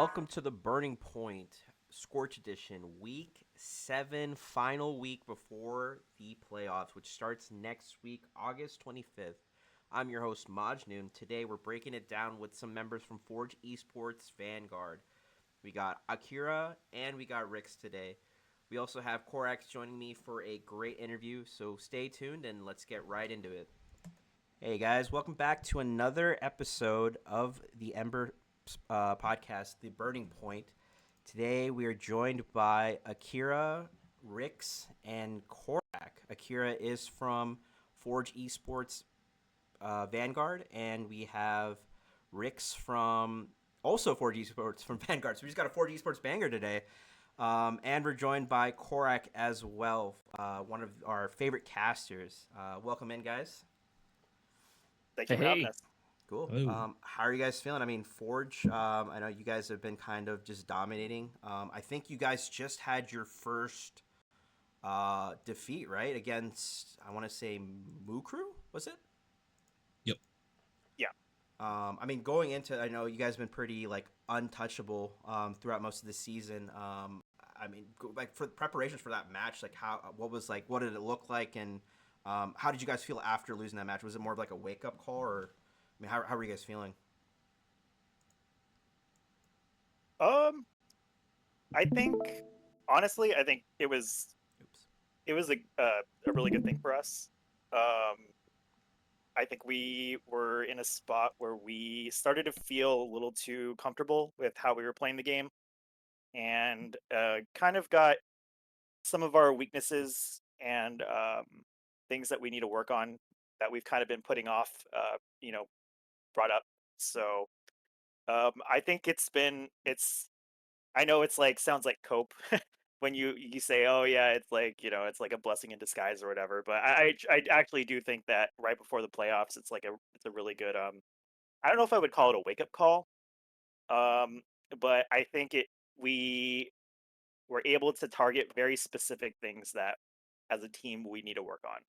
welcome to the Burning Point Scorch Edition, Week 7, final week before the playoffs, which starts next week, August 25th. I'm your host, Majnuu, and today we're breaking it down with some members from Forge Esports Vanguard. We got Akira and we got Rix today. We also have Coreack joining me for a great interview, so stay tuned and let's get right into it. Hey guys, welcome back to another episode of the Ember podcast, The Burning Point. Today we are joined by Akira, Rix, and Coreack. Akira is from Forge Esports Vanguard, and we have Rix from also Forge Esports from Vanguard. So we just got a Forge Esports banger today. And we're joined by Coreack as well, one of our favorite casters. Welcome in, guys. Thank you for having us. Cool. How are you guys feeling? I mean, Forge, I know you guys have been kind of just dominating. I think you guys just had your first defeat, right? Against, I want to say, Mukru, was it? Yep. Yeah. I mean, going into, I know you guys have been pretty, untouchable throughout most of the season. I mean, for preparations for that match, what did it look like, and how did you guys feel after losing that match? Was it more of like a wake-up call, or... I mean, how are you guys feeling? I think, honestly, it was a really good thing for us. I think we were in a spot where we started to feel a little too comfortable with how we were playing the game, and kind of got some of our weaknesses and things that we need to work on that we've kind of been putting off, brought up. So I think I know it's like sounds like cope when you say, oh yeah, it's like, it's like a blessing in disguise or whatever, but I actually do think that right before the playoffs it's a really good I don't know if I would call it a wake-up call, but I think we were able to target very specific things that as a team we need to work on,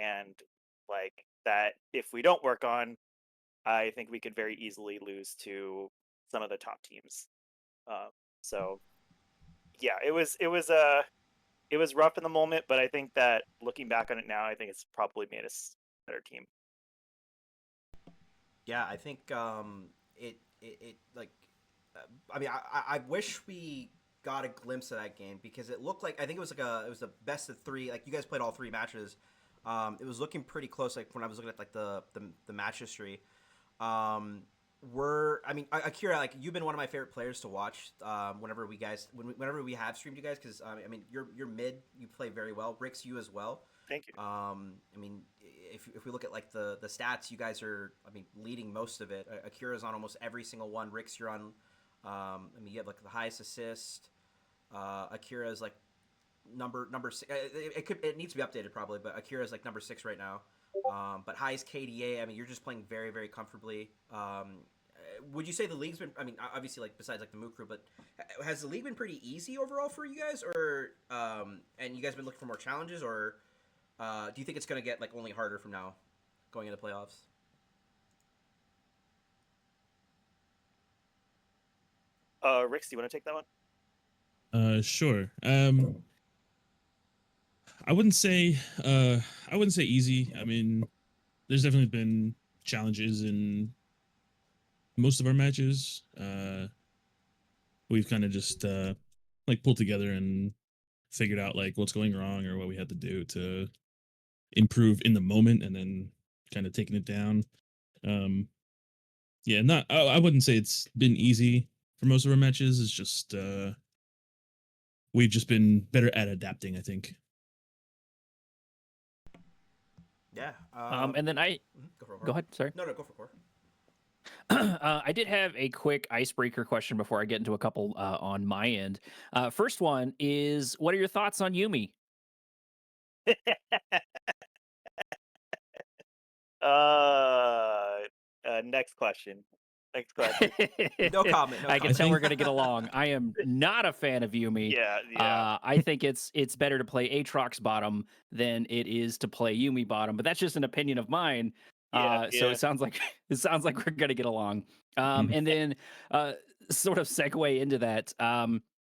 and like that if we don't work on, I think we could very easily lose to some of the top teams. So yeah, it was rough in the moment, but I think that looking back on it now, I think it's probably made us a better team. Yeah, I think I mean, I wish we got a glimpse of that game, because it looked like, I think it was a best of 3. Like, you guys played all 3 matches. It was looking pretty close. Like when I was looking at the match history. Akira, like, you've been one of my favorite players to watch. Whenever we have streamed you guys, because I mean, you're mid, you play very well. Rix, you as well. Thank you. I mean, if we look at like the stats, you guys are, I mean, leading most of it. Akira's on almost every single one. Rix, you're on. I mean, you have like the highest assist. Akira's like number 6. It needs to be updated probably, but Akira's like number 6 right now. But highest KDA, I mean, you're just playing very, very comfortably. Would you say the league's been, I mean, obviously, like, besides, like, the Mukru, but has the league been pretty easy overall for you guys? Or, and you guys been looking for more challenges? Or do you think it's going to get, like, only harder from now going into playoffs? Rix, do you want to take that one? Sure. I wouldn't say easy. I mean, there's definitely been challenges in most of our matches. We've kind of just like pulled together and figured out like what's going wrong or what we had to do to improve in the moment, and then kind of taking it down. Yeah, I wouldn't say it's been easy for most of our matches. It's just we've just been better at adapting, I think. Yeah. And then go ahead. Sorry. No, go for Core. I did have a quick icebreaker question before I get into a couple on my end. First one is, what are your thoughts on Yuumi? Next question. No comment. I can tell we're going to get along. I am not a fan of Yuumi. Yeah. I think it's better to play Aatrox bottom than it is to play Yuumi bottom, but that's just an opinion of mine. So it sounds like we're gonna get along. And then sort of segue into that.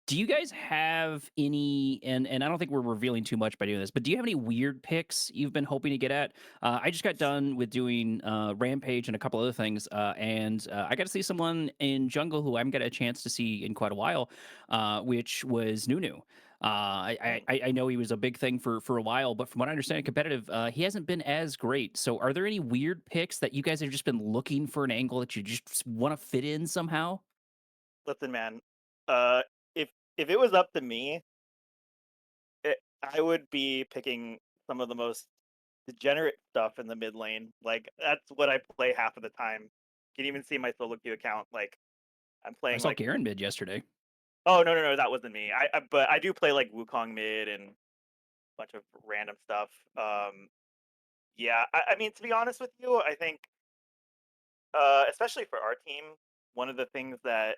Do you guys have any? And I don't think we're revealing too much by doing this, but do you have any weird picks you've been hoping to get at? I just got done with doing Rampage and a couple other things, and I got to see someone in Jungle who I haven't got a chance to see in quite a while, which was Nunu. I know he was a big thing for a while, but from what I understand, competitive, he hasn't been as great. So, are there any weird picks that you guys have just been looking for an angle that you just want to fit in somehow? Listen, man. Uh, if it was up to me, I would be picking some of the most degenerate stuff in the mid lane. Like that's what I play half of the time. You can even see my solo queue account. Like I'm I playing saw like Garen mid yesterday. oh no, that wasn't me. But I do play like Wukong mid and a bunch of random stuff. Yeah, I mean to be honest with you, I think especially for our team, one of the things that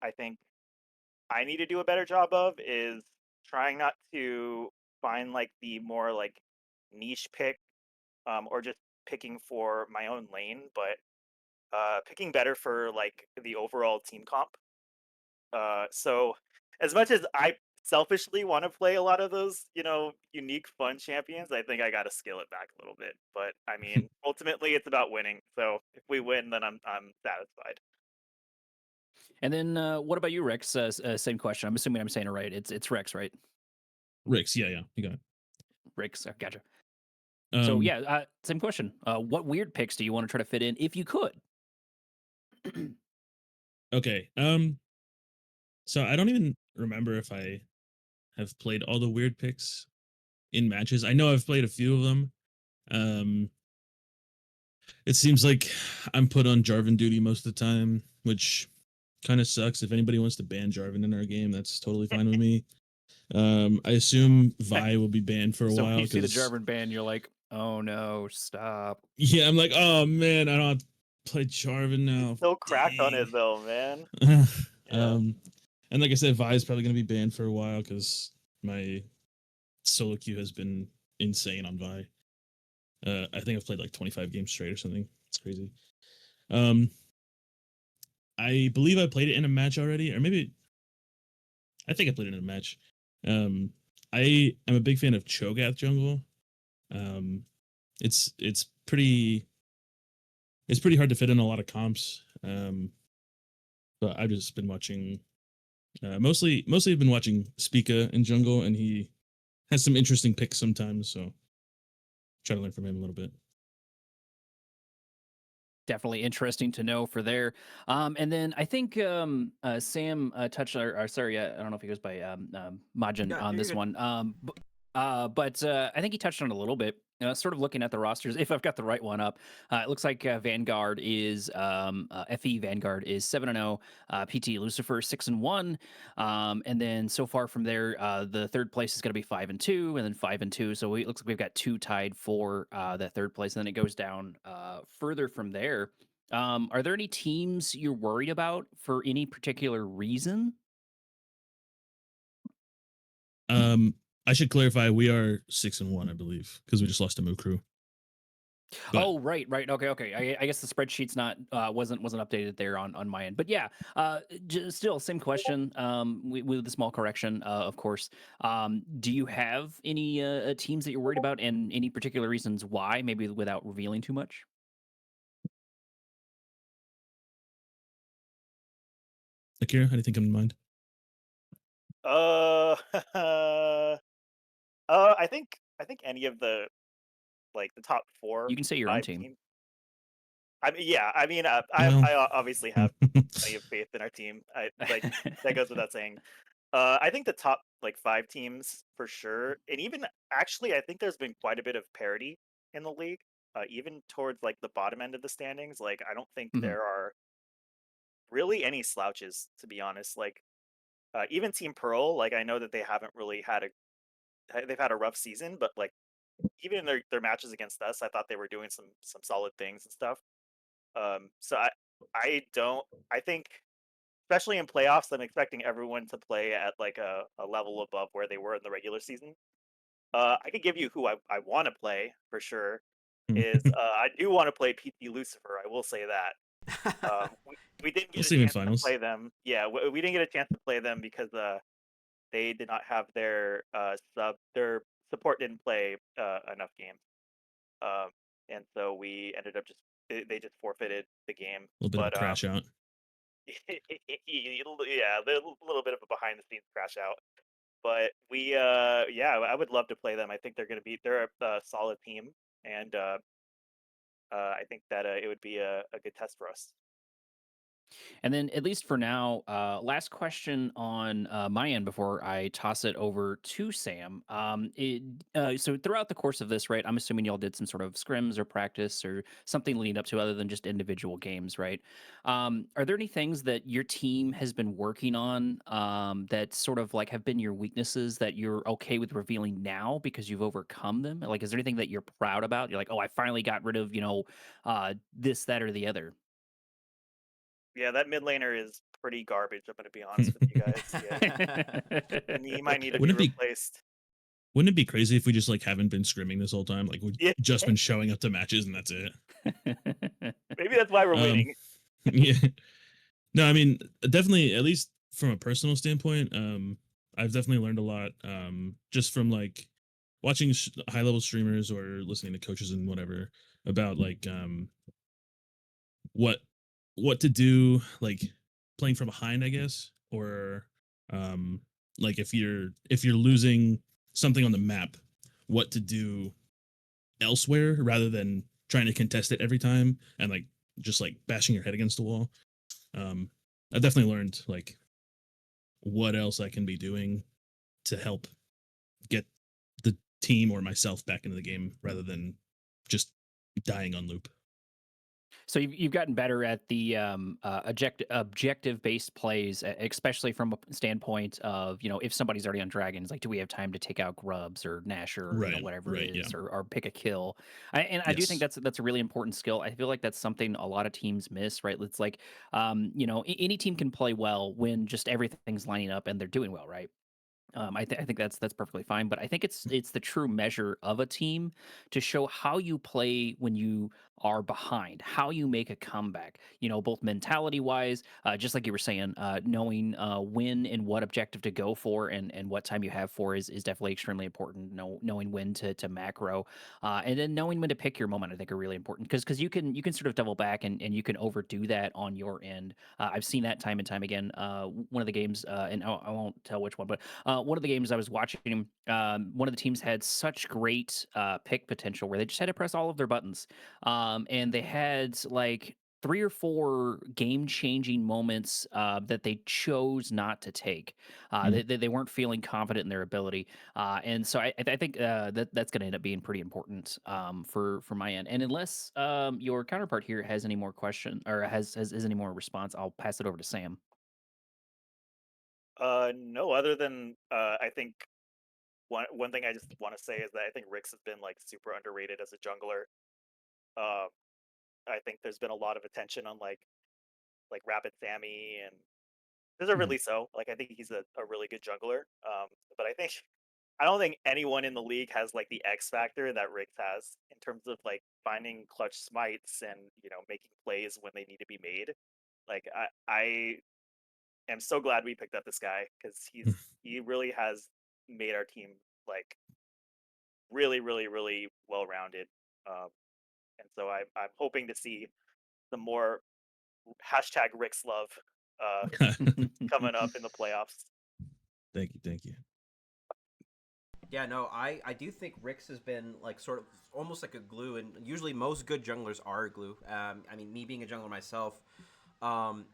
I think I need to do a better job of is trying not to find like the more like niche pick or just picking for my own lane, but picking better for like the overall team comp. So as much as I selfishly want to play a lot of those, unique fun champions, I think I got to scale it back a little bit. But I mean, ultimately, it's about winning. So if we win, then I'm satisfied. And then what about you, Rex? Same question. I'm assuming I'm saying it right. It's Rex, right? Ricks, yeah, you got it. Rex. Gotcha. So Um, yeah, same question. What weird picks do you want to try to fit in if you could? okay. So I don't even remember if I have played all the weird picks in matches. I know I've played a few of them. Um, it seems like I'm put on Jarvan duty most of the time, which kind of sucks. If anybody wants to ban Jarvan in our game, that's totally fine with me. I assume Vi will be banned for a So when while you see the because Jarvan ban, you're like, oh no, stop. yeah, I'm like, oh man, I don't have to play Jarvan now. So cracked on Dang. it though, man. Yeah. um, and like I said, Vi is probably going to be banned for a while because my solo queue has been insane on Vi. I think I've played like 25 games straight or something. It's crazy. Um, I believe I played it in a match already, or maybe I think I played it in a match. Um, I am a big fan of Cho'Gath jungle. Um, it's pretty hard to fit in a lot of comps. But I've just been watching mostly I've been watching Spica in jungle, and he has some interesting picks sometimes. So try to learn from him a little bit. Definitely interesting to know for there. And then I think Sam touched, or sorry, I don't know if he goes by Majin Yeah, on you're this good. one. But I think he touched on it a little bit. Sort of looking at the rosters, if I've got the right one up, it looks like Vanguard is FE Vanguard is 7-0, PT Lucifer 6-1, and then so far from there, the third place is going to be 5-2, and then 5-2. So it looks like we've got two tied for that third place, and then it goes down further from there. Are there any teams you're worried about for any particular reason? Um, I should clarify we are 6-1, I believe, because we just lost to Mukru. But Oh, right. Okay. I guess the spreadsheet's not wasn't updated there on my end, but yeah. Still same question. With the small correction, of course. Do you have any teams that you're worried about, and any particular reasons why? Maybe without revealing too much. Akira, anything come to mind? Uh, I think any of the like the top four, You can say your own five team. teams. I mean, yeah. I mean, Well, I obviously have plenty of faith in our team. I like that goes without saying. I think the top like five teams for sure, and even actually, I think there's been quite a bit of parity in the league, even towards like the bottom end of the standings. Like, I don't think Mhm. there are really any slouches, to be honest. Like, even Team Pearl, like I know that they haven't really had they've had a rough season, but like even in their matches against us, I thought they were doing some solid things and stuff. So I don't I think especially in playoffs, I'm expecting everyone to play at like a level above where they were in the regular season. I could give you who I want to play for sure. is I do want to play PT Lucifer. I will say that. We didn't We'll get a see him in chance to finals. play them. Yeah, we didn't get a chance to play them because they did not have their support didn't play enough games. Um, and so we ended up they just forfeited the game. A little bit of a But crash out. yeah, a little bit of a behind the scenes crash out. But yeah, I would love to play them. I think they're a solid team, and I think that it would be a good test for us. And then, at least for now, last question on my end before I toss it over to Sam. So, throughout the course of this, right, I'm assuming y'all did some sort of scrims or practice or something leading up to other than just individual games, right? Are there any things that your team has been working on that sort of like have been your weaknesses that you're okay with revealing now because you've overcome them? Like, is there anything that you're proud about? You're like, oh, I finally got rid of, this, that, or the other. Yeah, that mid laner is pretty garbage. I'm gonna be honest with you guys. Yeah, he might need to be Wouldn't it be replaced. wouldn't it be crazy if we just like haven't been scrimming this whole time? Like we've Yeah, just been showing up to matches and that's it. maybe that's why we're Um, winning. yeah. No, I mean definitely at least from a personal standpoint, I've definitely learned a lot just from like watching high level streamers or listening to coaches and whatever about like what to do like playing from behind, I guess, or um like if you're losing something on the map, what to do elsewhere rather than trying to contest it every time and like just like bashing your head against the wall. I definitely learned like what else I can be doing to help get the team or myself back into the game rather than just dying on loop. So you've gotten better at the objective based plays, especially from a standpoint of if somebody's already on dragons, like do we have time to take out grubs or Nash or Right, whatever it right, yeah. is or pick a kill. I do think Yes. that's a really important skill. I feel like that's something a lot of teams miss. Right, it's like any team can play well when just everything's lining up and they're doing well. Right. I think that's perfectly fine, but I think it's the true measure of a team to show how you play when you are behind, how you make a comeback. Both mentality wise, just like you were saying, knowing when and what objective to go for and what time you have for is definitely extremely important. Knowing when to macro, and then knowing when to pick your moment, I think are really important because you can sort of double back and you can overdo that on your end. I've seen that time and time again. One of the games, and I won't tell which one, but one of the games I was watching, one of the teams had such great pick potential where they just had to press all of their buttons, and they had like 3 or 4 game-changing moments that they chose not to take. Mm. They weren't feeling confident in their ability, and so I think that's going to end up being pretty important for my end. And unless your counterpart here has any more question or has any more response, I'll pass it over to Sam. No, other than I think one thing I just want to say is that I think Rix has been like super underrated as a jungler. Um, I think there's been a lot of attention on like Rapid Sammy, and Mhm. deservedly so. Like I think he's a really good jungler. But I don't think anyone in the league has like the X factor that Rix has in terms of like finding clutch smites and making plays when they need to be made. Like I am so glad we picked up this guy because he really has made our team like really really really well rounded. Um, and so I'm hoping to see some more hashtag Rick's love uh, coming up in the playoffs. Thank you, thank you. Yeah, no, I do think Rix has been like sort of almost like a glue, and usually most good junglers are a glue. I mean, me being a jungler myself,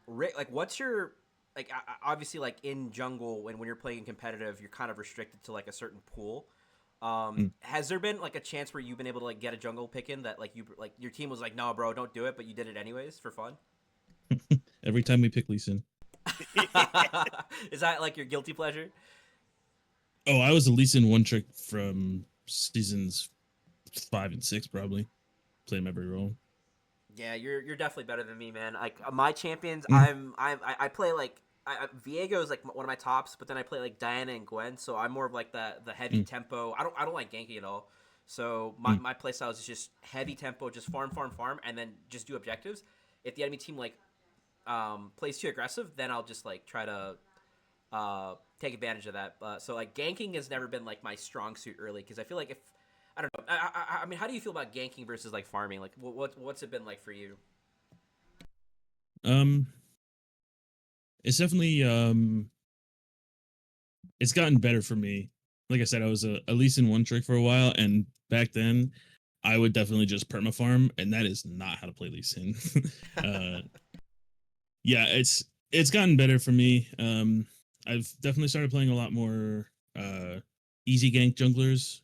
Rick, like, what's your like? Obviously, like in jungle, when you're playing competitive, you're kind of restricted to like a certain pool. Mm. Has there been like a chance where you've been able to like get a jungle pick in that like your team was like, no, bro, don't do it, but you did it anyways for fun? Every time we pick Lee Sin. Is that like your guilty pleasure? Oh, I was a Lee Sin one trick from seasons 5 and 6, probably. Played him every role. Yeah, you're definitely better than me, man. Like my champions, Mm. I play like Viego is like one of my tops, but then I play like Diana and Gwen, so I'm more of like the heavy Mm. tempo. I don't like ganking at all. So Mm. my play style is just heavy tempo, just farm, and then just do objectives. If the enemy team like plays too aggressive, then I'll just like try to take advantage of that. So like ganking has never been like my strong suit early because I feel like if I don't know. I mean, how do you feel about ganking versus like farming? Like, what's it been like for you? Um, it's definitely it's gotten better for me. Like I said, I was a Lee Sin one trick for a while, and back then I would definitely just perma farm, and that is not how to play Lee Sin. uh, yeah, it's gotten better for me. I've definitely started playing a lot more easy gank junglers,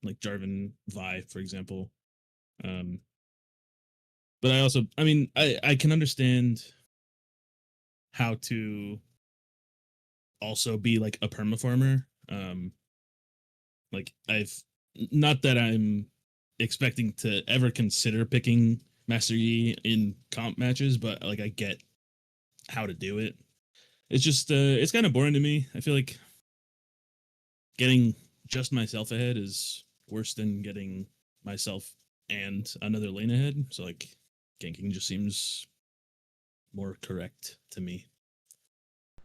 like Jarvan Vi, for example. Um, but I also, I mean, I can understand how to also be like a perma farmer. Like I've not that I'm expecting to ever consider picking Master Yi in comp matches, but like I get how to do it. It's just it's kind of boring to me. I feel like getting just myself ahead is worse than getting myself and another lane ahead. So like ganking just seems more correct to me.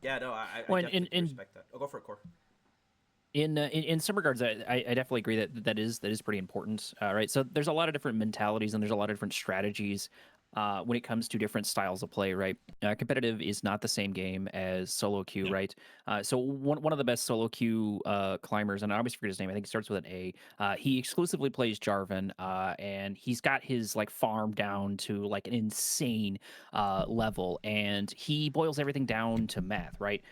Yeah, no, I Well, definitely do respect that. I'll go for a core. In some regards, I definitely agree that is pretty important, right? So there's a lot of different mentalities and there's a lot of different strategies when it comes to different styles of play, right? Competitive is not the same game as solo queue, Yeah. right? So one of the best solo queue climbers, and I always forget his name. I think it starts with an A. He exclusively plays Jarvan, and he's got his like farm down to like an insane level, and he boils everything down to math, right?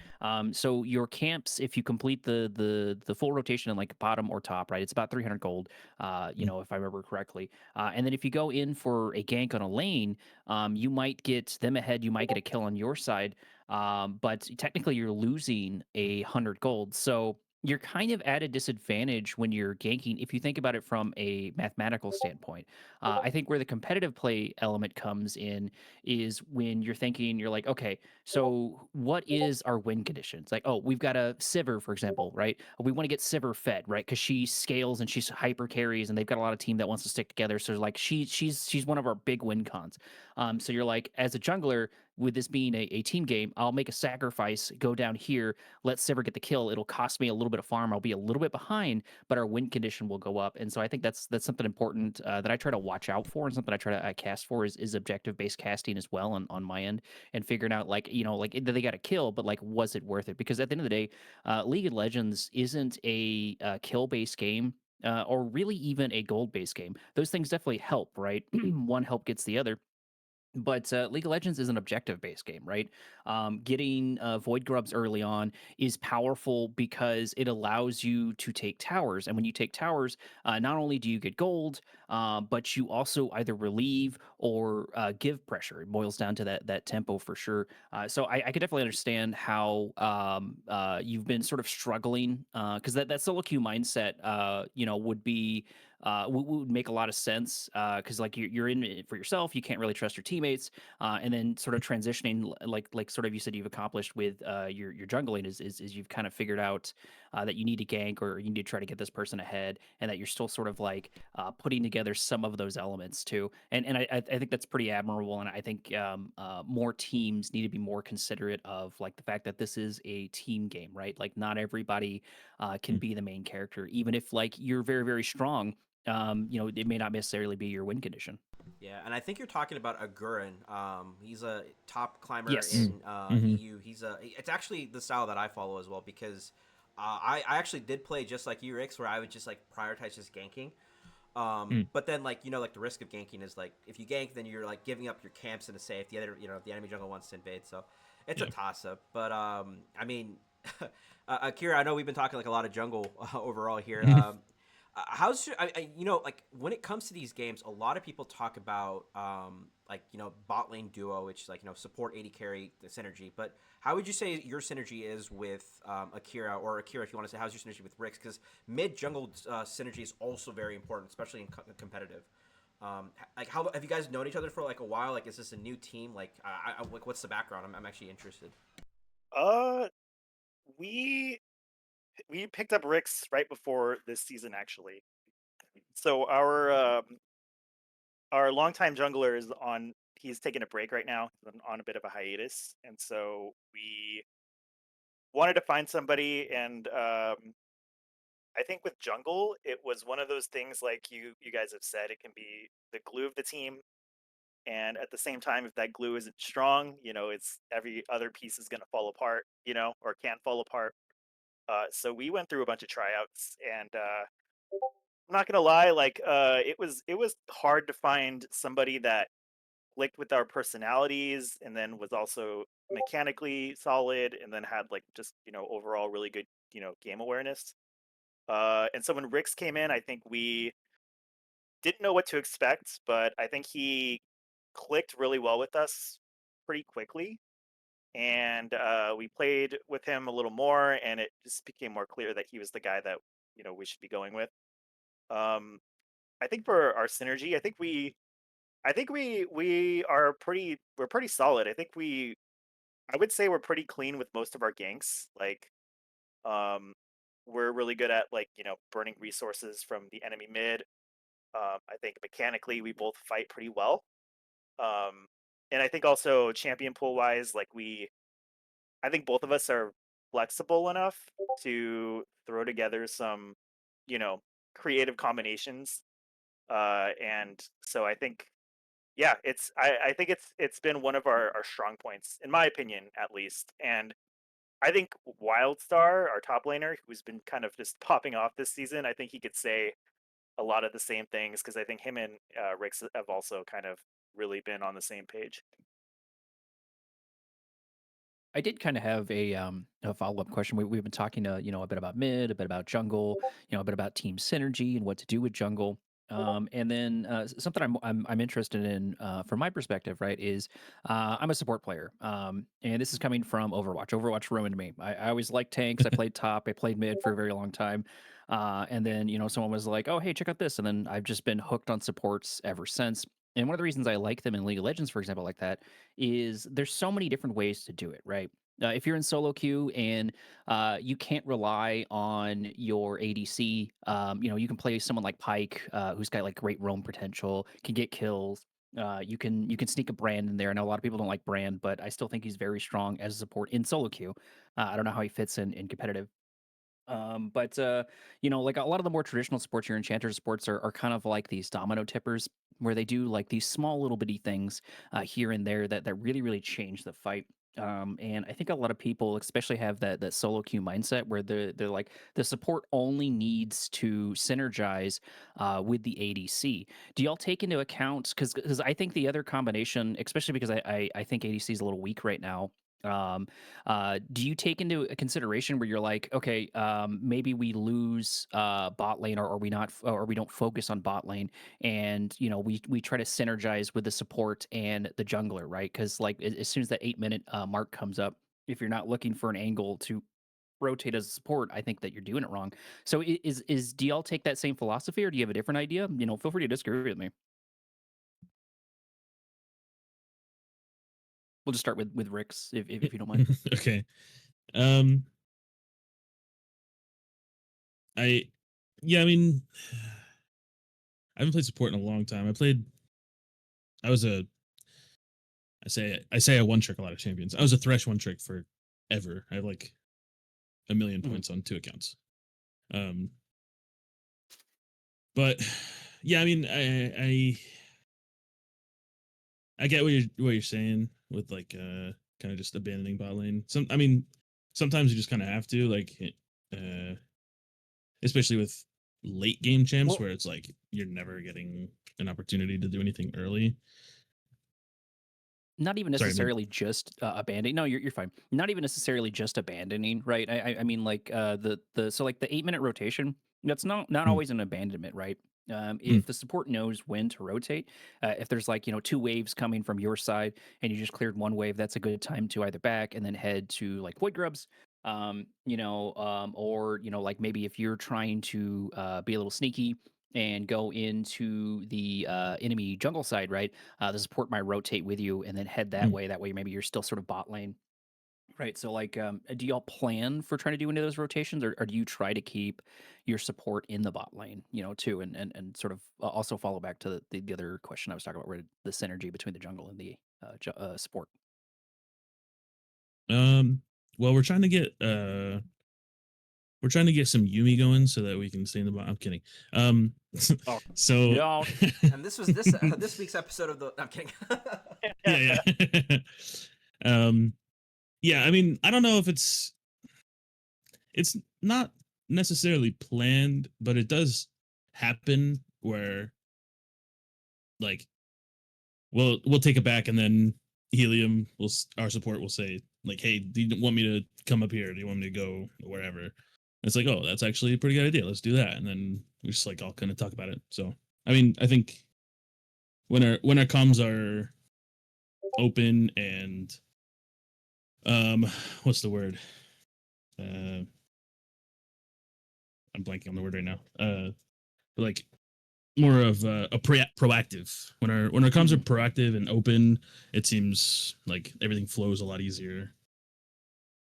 So your camps, if you complete the full rotation in like bottom or top, right, it's about 300 gold. You Mm. know, if I remember correctly. And then if you go in for a gank on a lane, you might get them ahead. You might get a kill on your side, but technically you're losing 100 gold. So you're kind of at a disadvantage when you're ganking if you think about it from a mathematical standpoint. I think where the competitive play element comes in is when you're thinking, you're like, okay, so what is our win conditions? Like, oh, we've got a Sivir, for example, right? We want to get Sivir fed, right? Because she scales and she's hyper carries, and they've got a lot of team that wants to stick together. So like she's one of our big win cons. So you're like, as a jungler, with this being a team game, I'll make a sacrifice, go down here, let Sivir get the kill. It'll cost me a little bit of farm. I'll be a little bit behind, but our win condition will go up. And so I think that's something important that I try to watch out for, and something I try to cast for is objective based casting as well on my end, and figuring out like, you know, like they got a kill, but like was it worth it? Because at the end of the day, League of Legends isn't a kill based game. Or really even a gold based game. Those things definitely help, right? One help gets the other, but League of Legends is an objective based game, right? Getting void grubs early on is powerful because it allows you to take towers, and when you take towers, not only do you get gold, but you also either relieve or give pressure. It boils down to that tempo for sure. So I could definitely understand how you've been sort of struggling because that solo queue mindset, you know, would be would make a lot of sense because like you're in it for yourself. You can't really trust your teammates, and then sort of transitioning like sort of you said you've accomplished with your jungling is you've kind of figured out that you need to gank or you need to try to get this person ahead, and that you're still sort of like putting together some of those elements too. And I think that's pretty admirable, and I think more teams need to be more considerate of like the fact that this is a team game, right? Like not everybody can Mm. be the main character, even if like you're very strong. You know, it may not necessarily be your win condition. Yeah, and I think you're talking about Agurin. He's a top climber Yes. Mm. in Mm-hmm. EU. It's actually the style that I follow as well because I actually did play just like you, Rix, where I would just like prioritize just ganking. Mm. But then like like the risk of ganking is like if you gank, then you're like giving up your camps in a safe. The other the enemy jungle wants to invade, so it's a Yeah. toss up. But I mean, Akira, I know we've been talking like a lot of jungle overall here. How's like when it comes to these games, a lot of people talk about like bot lane duo, which is like support 80 carry the synergy. But how would you say your synergy is with Akira, or Akira if you want to say how's your synergy with Rix? Because mid jungle synergy is also very important, especially in competitive. Like how have you guys known each other for like a while? Like is this a new team? Like like what's the background? I'm actually interested. Uh, we we picked up Rix right before this season actually. So our longtime jungler is on. He's taking a break right now. He's on a bit of a hiatus, and so we wanted to find somebody. And I think with jungle, it was one of those things like you guys have said. It can be the glue of the team, and at the same time, if that glue isn't strong, it's every other piece is going to fall apart, or can fall apart. So we went through a bunch of tryouts, and I'm not gonna lie, like it was hard to find somebody that clicked with our personalities, and then was also mechanically solid, and then had like just overall really good game awareness. And so when Rix came in, I think we didn't know what to expect, but I think he clicked really well with us pretty quickly. And we played with him a little more, and it just became more clear that he was the guy that we should be going with. Um, I think for our synergy, I think we are pretty solid. I would say we're pretty clean with most of our ganks. Like um, we're really good at like burning resources from the enemy mid. I think mechanically we both fight pretty well. Um, and I think also champion pool wise, like I think both of us are flexible enough to throw together some, you know, creative combinations. And so I think, yeah, I think it's been one of our strong points, in my opinion, at least. And I think Wildstar, our top laner, who's been kind of just popping off this season, I think he could say a lot of the same things because I think him and Rix have also kind of really been on the same page. I did kind of have a follow up question. We've been talking a bit about mid, a bit about jungle, a bit about team synergy and what to do with jungle. And then something I'm interested in from my perspective, right, is I'm a support player, and this is coming from Overwatch. Overwatch ruined me. I always liked tanks. I played top. I played mid for a very long time, and then someone was like, "Oh, hey, check out this," and then I've just been hooked on supports ever since. And one of the reasons I like them in League of Legends, for example, like that, is there's so many different ways to do it, right? If you're in solo queue and you can't rely on your ADC, you can play someone like Pike, who's got like great roam potential, can get kills. You can sneak a Brand in there. I know a lot of people don't like Brand, but I still think he's very strong as a support in solo queue. I don't know how he fits in competitive. But like a lot of the more traditional sports, your enchanter sports are kind of like these domino tippers, where they do like these small little bitty things here and there that really really change the fight. And I think a lot of people, especially, have that solo queue mindset where they're like the support only needs to synergize with the ADC. Do y'all take into account because I think the other combination, especially because I think ADC is a little weak right now. Um, do you take into a consideration where you're like, okay, maybe we lose bot lane, or we not, or we don't focus on bot lane, and we try to synergize with the support and the jungler, right? Because like as soon as that 8 minute mark comes up, if you're not looking for an angle to rotate as a support, I think that you're doing it wrong. So is do y'all take that same philosophy, or do you have a different idea? Feel free to disagree with me. We'll just start with Rick's if you don't mind. Okay. Um, I, yeah, I mean, I haven't played support in a long time. I was a, I say I one trick a lot of champions. I was a Thresh one trick for ever. I have like a million Mhm. points on 2 accounts. Um, but yeah, I mean, I get what you're saying with like kind of just abandoning bot lane. I mean, sometimes you just kind of have to like, uh, especially with late game champs Well, where it's like you're never getting an opportunity to do anything early. not even Sorry, man. necessarily just abandoning. No, you're fine. Not even necessarily just abandoning, right? I mean like the so like the 8 minute rotation. That's not Mm, always an abandonment, right? mm, If the support knows when to rotate, if there's like 2 waves coming from your side and you just cleared one wave, that's a good time to either back and then head to like void grubs. Or like maybe if you're trying to be a little sneaky and go into the enemy jungle side, right? The support might rotate with you and then head that mm, way. That way, maybe you're still sort of bot lane. Right. So, like, do y'all plan for trying to do any of those rotations, or do you try to keep your support in the bot lane, too, and sort of also follow back to the other question I was talking about, where the synergy between the jungle and the support. Well, we're trying to get some Yumi going so that we can stay in the bot. I'm kidding. Oh, So don't. And this was this week's episode of the. I'm kidding. yeah, yeah. Yeah, I mean, I don't know if it's not necessarily planned, but it does happen where like we'll take it back, and then Helium our support will say like, "Hey, do you want me to come up here? Do you want me to go wherever?" And it's like, "Oh, that's actually a pretty good idea. Let's do that." And then we just like all kind of talk about it. So, I mean, I think when our comms are open and what's the word? Uh, I'm blanking on the word right now. But like more of proactive. When our comms are proactive and open, it seems like everything flows a lot easier.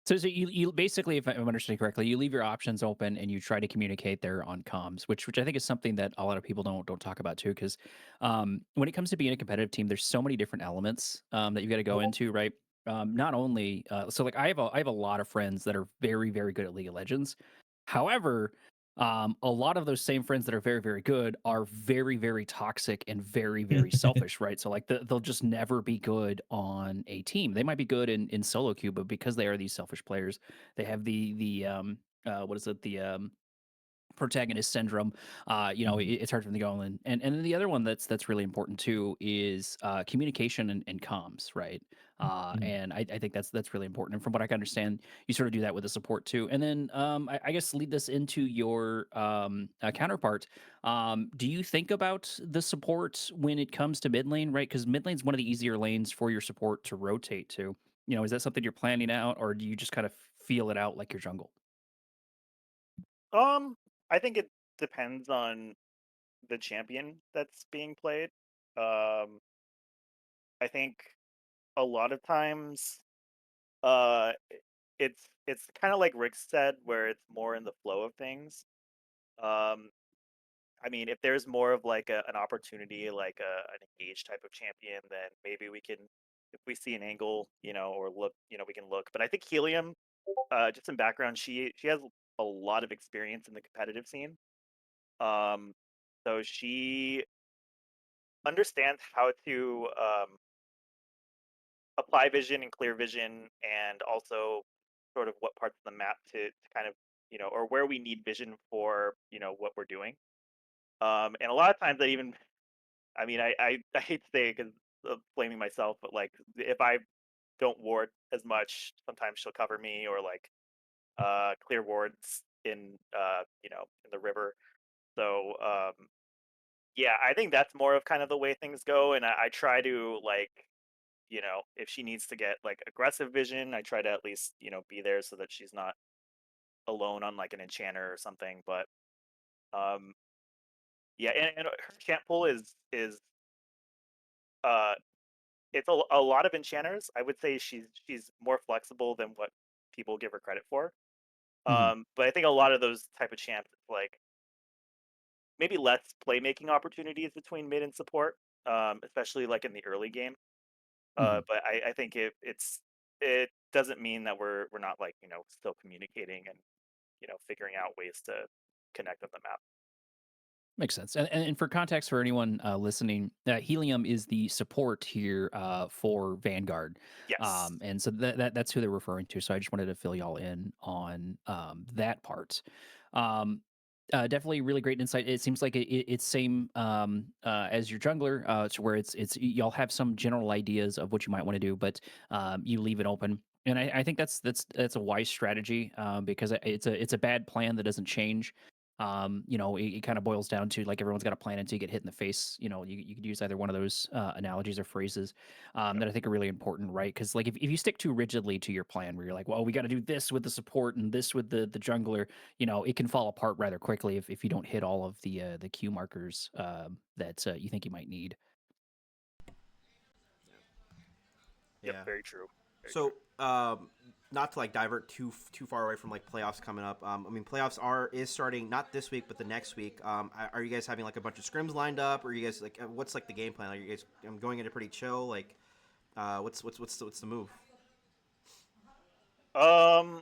So you basically, if I'm understanding correctly, you leave your options open and you try to communicate there on comms, which I think is something that a lot of people don't talk about too. Because when it comes to being a competitive team, there's so many different elements that you got to go into, right? Not only so like I have a lot of friends that are very very good at League of Legends. However, a lot of those same friends that are very very good are very very toxic and very very selfish, right? So like they'll just never be good on a team. They might be good in solo queue, but because they are these selfish players, they have the what is it, the protagonist syndrome. It's hard for them to go in. And then the other one that's really important too is communication and comms, right? And I think that's really important. And from what I can understand, you sort of do that with the support too. And then I guess lead this into your counterpart. Do you think about the support when it comes to mid lane, right? Because mid lane's one of the easier lanes for your support to rotate to. Is that something you're planning out, or do you just kind of feel it out like your jungle? I think it depends on the champion that's being played. Um, I think a lot of times, it's kind of like Rick said, where it's more in the flow of things. Um, I mean, if there's more of like an opportunity, like an engaged type of champion, then maybe we can, if we see an angle, or look, we can look. But I think Helium, just in background, she has a lot of experience in the competitive scene. Um, so she understands how to apply vision and clear vision, and also sort of what parts of the map to kind of, or where we need vision for, what we're doing. And a lot of times, I mean, I hate to say it because of blaming myself, but like if I don't ward as much, sometimes she'll cover me, or like clear wards in the river. So yeah, I think that's more of kind of the way things go, and I try to like, if she needs to get like aggressive vision, I try to at least be there so that she's not alone on like an enchanter or something. But um, yeah, and her champ pool is uh, it's a lot of enchanters. I would say she's more flexible than what people give her credit for. Mhm. But I think a lot of those type of champs, like maybe less playmaking opportunities between mid and support, especially like in the early game. Mhm. But I think it doesn't mean that we're not like still communicating and figuring out ways to connect on the map. Makes sense. And for context for anyone listening, Helium is the support here for Vanguard. Yes. And so that's who they're referring to. So I just wanted to fill y'all in on that part. Um, Definitely really great insight. It seems like it's same as your jungler, to where it's y'all have some general ideas of what you might want to do, but you leave it open. And I think that's a wise strategy because it's a bad plan that doesn't change. It kind of boils down to like everyone's got a plan until you get hit in the face. You could use either one of those analogies or phrases Yep. that I think are really important, right? Because like if you stick too rigidly to your plan, where you're like, well, we got to do this with the support and this with the jungler, it can fall apart rather quickly if you don't hit all of the Q markers that you think you might need. Yep. Yeah. Very true. So, not to like divert too far away from like playoffs coming up. I mean, playoffs is starting not this week, but the next week. Are you guys having like a bunch of scrims lined up, or are you guys like what's like the game plan? Are you guys going into pretty chill? Like, what's the move? Um,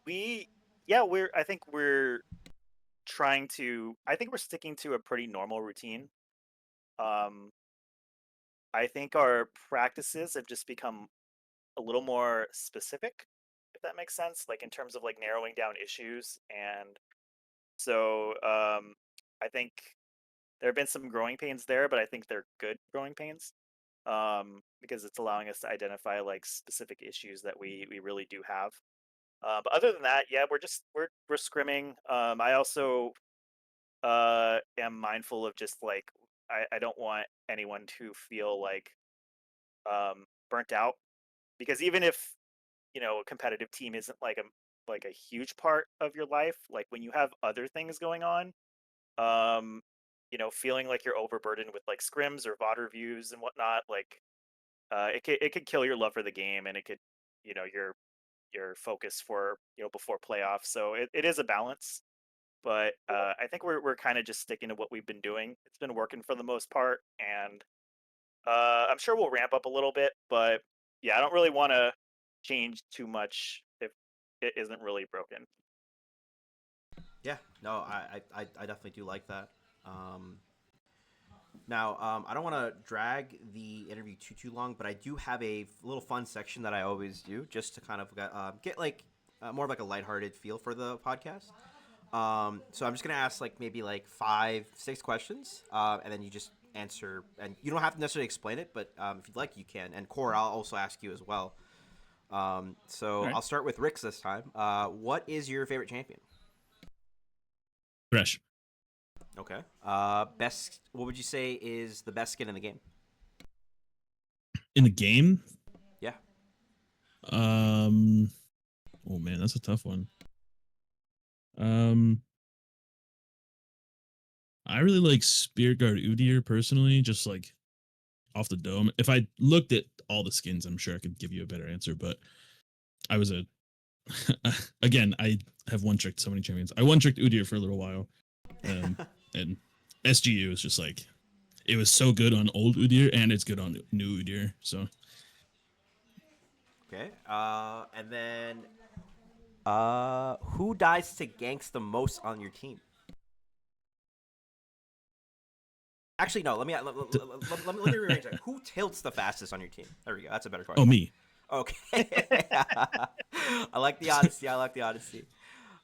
we yeah, I think we're trying to. I think we're sticking to a pretty normal routine. Um, I think our practices have just become a little more specific, if that makes sense, like in terms of like narrowing down issues. And so I think there have been some growing pains there, but I think they're good growing pains, because it's allowing us to identify like specific issues that we really do have. But other than that, yeah, we're scrimming. I also am mindful of just like I don't want anyone to feel like burnt out, because even if a competitive team isn't like a huge part of your life, like when you have other things going on, um feeling like you're overburdened with like scrims or VOD reviews and whatnot, like it could kill your love for the game, and it could your focus for before playoffs. So it is a balance, but I think we're kind of just sticking to what we've been doing. It's been working for the most part, and I'm sure we'll ramp up a little bit, but yeah, I don't really want to change too much if it isn't really broken. Yeah, no, I definitely do like that. Um, Now, I don't want to drag the interview too long, but I do have a little fun section that I always do just to kind of get like more of like a lighthearted feel for the podcast. So I'm just gonna ask like maybe like 5-6 questions, and then you just answer, and you don't have to necessarily explain it, but if you'd like, you can. And Core, I'll also ask you as well. So Right. I'll start with Rick's this time. What is your favorite champion? Fresh. Okay. Best. What would you say is the best skin in the game? In the game, Yeah. oh man, that's a tough one. Um, I really like Spearguard Udyr personally, just like off the dome. If I looked at all the skins, I'm sure I could give you a better answer, but I was a again, I have one tricked so many champions. I one tricked Udyr for a little while. And SGU is just like it was so good on old Udyr and it's good on new Udyr. So Okay. And then who dies to ganks the most on your team? Actually, no. Let me rearrange that. Who tilts the fastest on your team? There we go. That's a better question. me. Okay. I like the honesty. I like the honesty.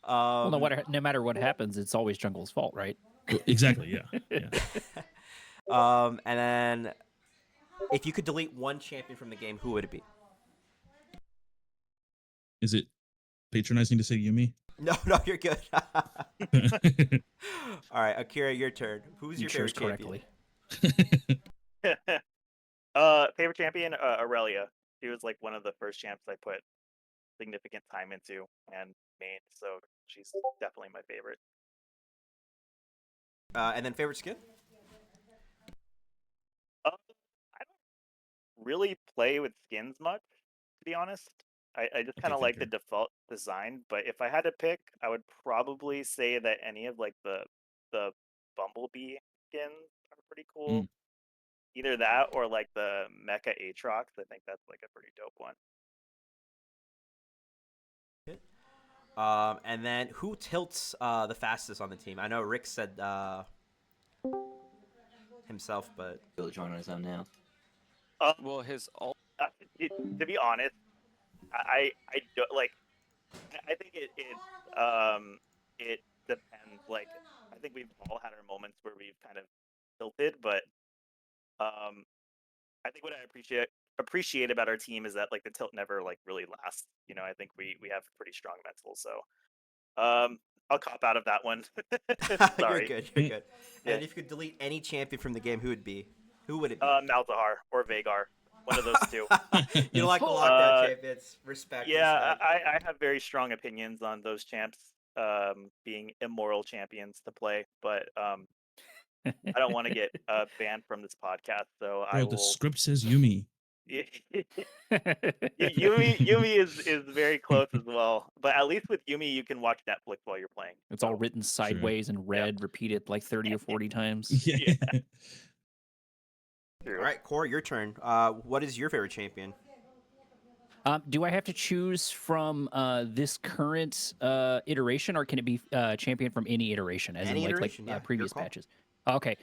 Well, no matter what happens, it's always Jungle's fault, right? Exactly, yeah. Yeah. And then if you could delete one champion from the game, who would it be? Is it patronizing to say Yumi? No, you're good. All right, Akira, your turn. Who's You your chose favorite champion? correctly. Favorite champion, Aurelia. She was like one of the first champs I put significant time into and made, so she's definitely my favorite. And then favorite skin? Uh, I don't really play with skins much, to be honest. I just kind Okay, of like the fair. default design, but if I had to pick, I would probably say that any of like the Bumblebee skins are pretty cool. Mm. Either that or like the Mecha Aatrox. I think that's like a pretty dope one. And then who tilts the fastest on the team? I know Rick said himself, but Got the on his own now. Well, his ult. To be honest, I don't like. I think it depends. Like, I think we've all had our moments where we've kind of tilted, but I think what I appreciate about our team is that like the tilt never like really lasts. I think we have pretty strong mental, so I'll cop out of that one. you're Sorry. good. You're good. Yeah. And if you could delete any champion from the game, who would it be? Malzahar or Vagar, one of those two. You don't like the lockdown Uh, champions? Respect. Yeah, Respect. I have very strong opinions on those champs being immoral champions to play, but I don't want to get banned from this podcast, so I Bro, the will. script says Yumi. Yumi is very close as well, but at least with Yumi you can watch Netflix while you're playing. It's all so- written sideways in red, repeated like 30 or 40 times. Yeah. True. All right, Core, your turn. What is your favorite champion? Do I have to choose from this current iteration, or can it be champion from any iteration, as Any in iteration, yeah, your previous call. patches? Okay,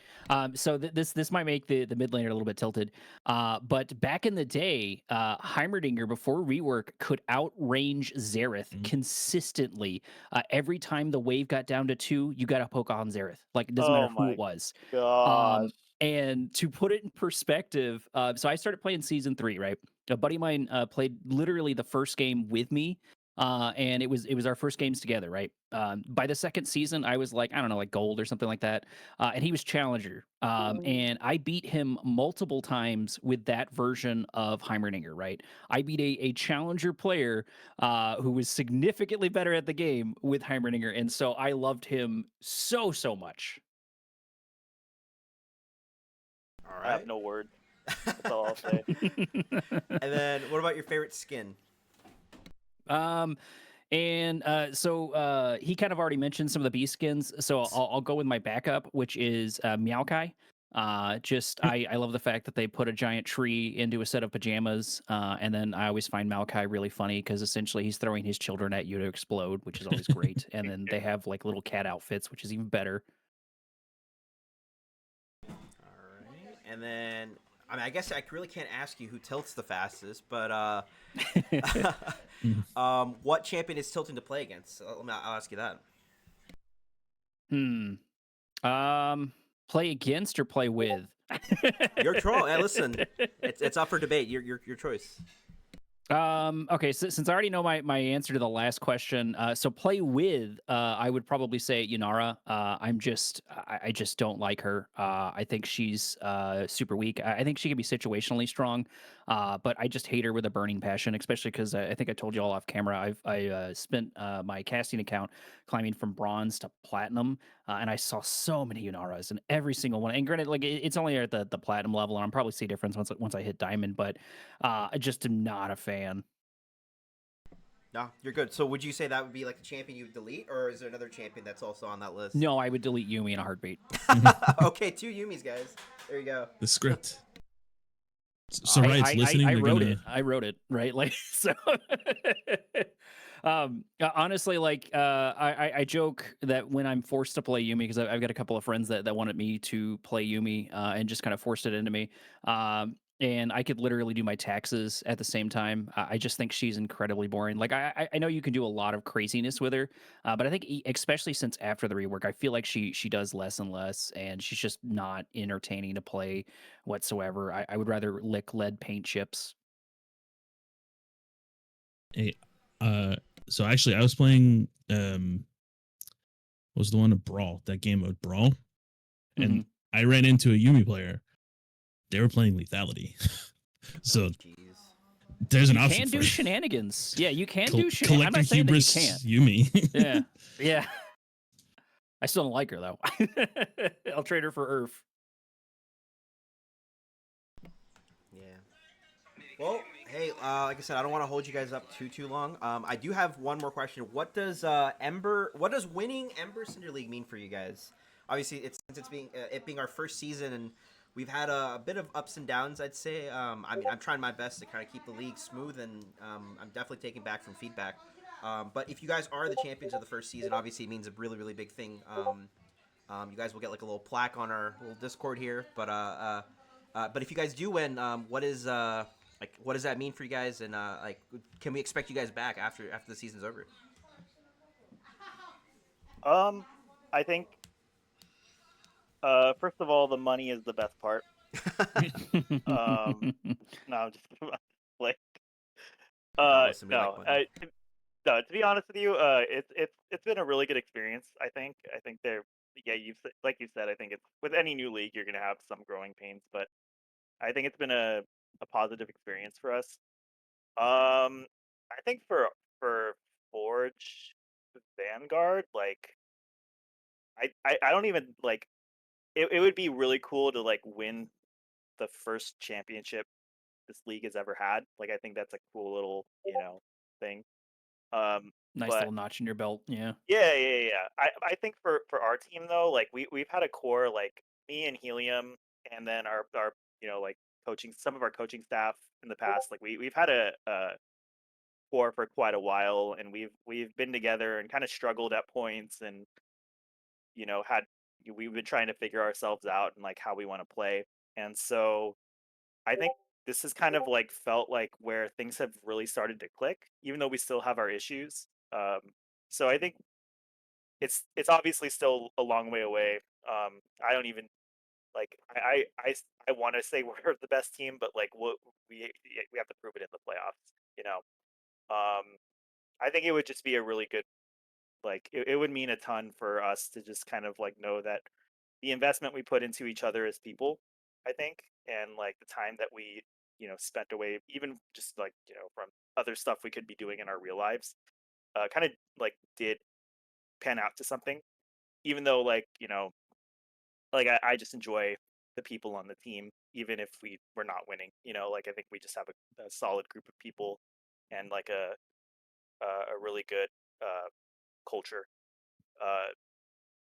so this might make the mid laner a little bit tilted, but back in the day, Heimerdinger before rework could outrange Xerath Mhm. consistently. Every time the wave got down to 2, you got to poke on Xerath. Like it doesn't Oh matter who my it was. gosh. And to put it in perspective, so I started playing season 3, right? A buddy of mine played literally the first game with me, and it was our first games together, right? By the second season, I was like, I don't know, like gold or something like that, and he was challenger, and I beat him multiple times with that version of Heimerdinger, right? I beat a challenger player who was significantly better at the game with Heimerdinger, and so I loved him so much. All I have right. no words. That's all I'll say. And then, what about your favorite skin? So he kind of already mentioned some of the beast skins, so I'll go with my backup, which is Meowkai. I love the fact that they put a giant tree into a set of pajamas, and then I always find Maokai really funny because essentially he's throwing his children at you to explode, which is always great. And then they have like little cat outfits, which is even better. All right. And then, I mean, I guess I really can't ask you who tilts the fastest, but what champion is tilting to play against? I'll ask you that. Play against or play with? Your troll. Hey, listen, it's up for debate. Your choice. Okay, so since I already know my answer to the last question, so play with, I would probably say Yunara. I just don't like her. I think she's super weak. I think she can be situationally strong, but I just hate her with a burning passion, especially because I think I told you all off camera. I spent my casting account climbing from bronze to platinum, and I saw so many Yunaras and every single one. And granted, like it's only at the platinum level, and I'll probably see a difference once I hit diamond, but I just am not a fan. No, you're good. So would you say that would be like the champion you would delete, or is there another champion that's also on that list? No, I would delete Yumi in a heartbeat. Okay, 2 Yumis, guys. There you go. The script. So Riot's listening. I they're wrote gonna... it. I wrote it, right? Like so. Honestly, like I joke that when I'm forced to play Yumi, because I've got a couple of friends that wanted me to play Yumi and just kind of forced it into me. And I could literally do my taxes at the same time. I just think she's incredibly boring. Like I know you can do a lot of craziness with her, but I think especially since after the rework, I feel like she does less and less, and she's just not entertaining to play whatsoever. I would rather lick lead paint chips. Hey, so actually, I was playing. What was the one of Brawl? That game mode Brawl, and I ran into a Yumi player. They were playing lethality. So Jeez. there's an You option can for do you. shenanigans. Yeah, you can do shenanigans. I'm Collector not saying that you Hubris can't. Yumi. Yeah, yeah. I still don't like her though. I'll trade her for Earth. Yeah. Well, hey, like I said, I don't want to hold you guys up too long. I do have one more question. What does winning Ember Cinder League mean for you guys? Obviously, since it's being our first season, and we've had a bit of ups and downs, I'd say. I mean, I'm trying my best to kind of keep the league smooth, and I'm definitely taking back from feedback. But if you guys are the champions of the first season, obviously it means a really big thing. You guys will get like a little plaque on our little Discord here. But if you guys do win, what does that mean for you guys? And like, can we expect you guys back after the season's over? I think first of all, the money is the best part. No, I'm just like Listen, we like no. money. No, to be honest with you, it's been a really good experience. I think they're like you said. I think it's with any new league you're gonna have some growing pains, but I think it's been a positive experience for us. I think for Forge Vanguard, like I don't even like it would be really cool to like win the first championship this league has ever had. Like, I think that's a cool little, thing. Nice But little notch in your belt. Yeah. yeah. I think for our team though, like we've had a core, like me and Helium, and then our like coaching, some of our coaching staff in the past. Like we've had a core for quite a while, and we've been together and kind of struggled at points, and had we've been trying to figure ourselves out and like how we want to play. And so I think this has kind of like felt like where things have really started to click, even though we still have our issues. So I think it's obviously still a long way away. I don't even like I want to say we're the best team, but like we have to prove it in the playoffs. I think it would just be a really good, like it would mean a ton for us to just kind of like know that the investment we put into each other as people, I think, and like the time that we spent away, even just like from other stuff we could be doing in our real lives, kind of like did pan out to something. Even though like like I just enjoy the people on the team, even if we're not winning. Like I think we just have a solid group of people and like a really good culture. Uh,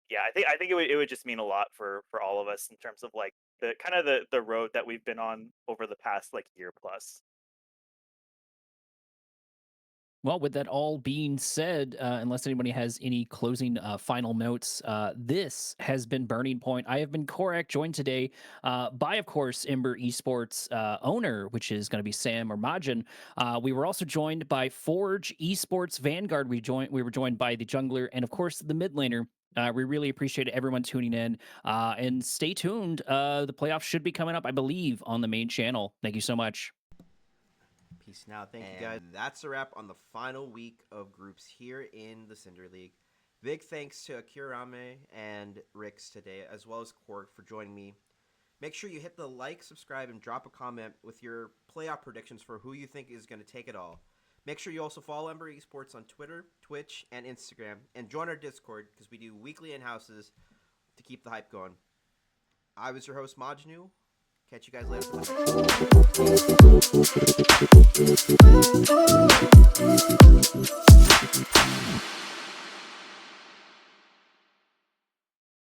yeah, I think it would just mean a lot for all of us in terms of like the kind of the road that we've been on over the past like year plus. Well, with that all being said, unless anybody has any closing final notes, this has been Burning Point. I have been Coreack, joined today by, of course, Ember Esports owner, which is going to be Sam or Majin. We were also joined by Forge Esports Vanguard. We were joined by the jungler and, of course, the mid laner. We really appreciate everyone tuning in, and stay tuned. The playoffs should be coming up, I believe, on the main channel. Thank you so much. Peace now. Thank you, guys. That's a wrap on the final week of groups here in the Cinder League. Big thanks to Akiramenai and Rix today, as well as Korg for joining me. Make sure you hit the like, subscribe, and drop a comment with your playoff predictions for who you think is going to take it all. Make sure you also follow Ember Esports on Twitter, Twitch, and Instagram, and join our Discord because we do weekly in-houses to keep the hype going. I was your host, Majnuu. Catch you guys later.